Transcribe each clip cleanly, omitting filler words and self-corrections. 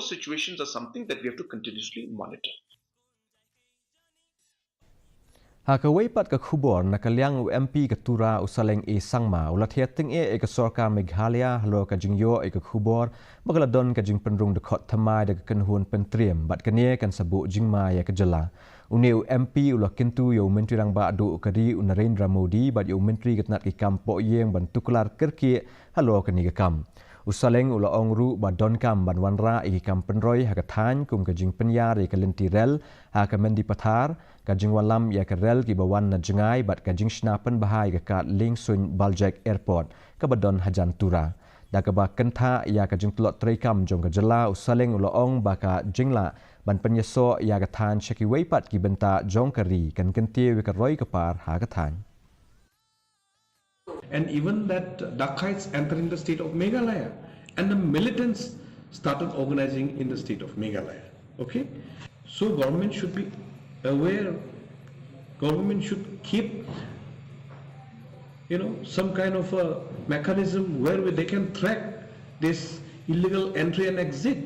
those situations are something that we have to continuously monitor. Hakaway pat ka khubor nakaliang MP ka Tura usaleng sangma ulat ting ka Sorkar Meghalaya Halor ka Jingnangkiew ka khubor magaladon ka jing penrung dekot thamai da kenhun Pyntriem bat kanie kan sabu jingma ya ka Jylla uneu MP ulah kintu yo menteri rang ba du kadi Narendra Modi bat yo menteri katnat ki kampo yeng ban tuklar kerki Halor kani ka kam usaleng ulah ongru ba don kam ban wanra i kam penroi ha ka than kum ka jing penyar ka lentirel ha ka mendi pathar Kajing walam ya kerel ki bawan na jengai bat kajing snapen bahai ke kat ling sun Baljek Airport ke badon hajan Tura. Da ke ba kentha ya kajing telot terikam jong ke Jylla usaleng uloong baka Jingla ban penyeso ya ke than syaki weipat ki benta jong keri kan kentie we ke roi kepar ha ke than. And even that Dakhites entering the state of Meghalaya and the militants started organizing in the state of Meghalaya. Okay, so government should be aware, government should keep some kind of a mechanism where they can track this illegal entry and exit.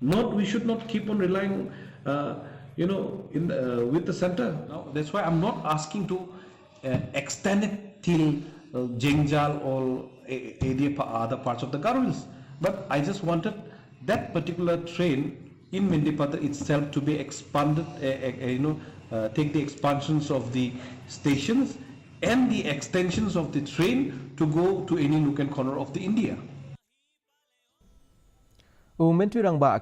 We should not keep on relying with the center. Now, that's why I'm not asking to extend it till Jingnangkiew or other parts of the Garhwals, but I just wanted that particular train in Mendipata itself to be expanded, take the expansions of the stations and the extensions of the train to go to any nook and corner of the India. Menteri rang ba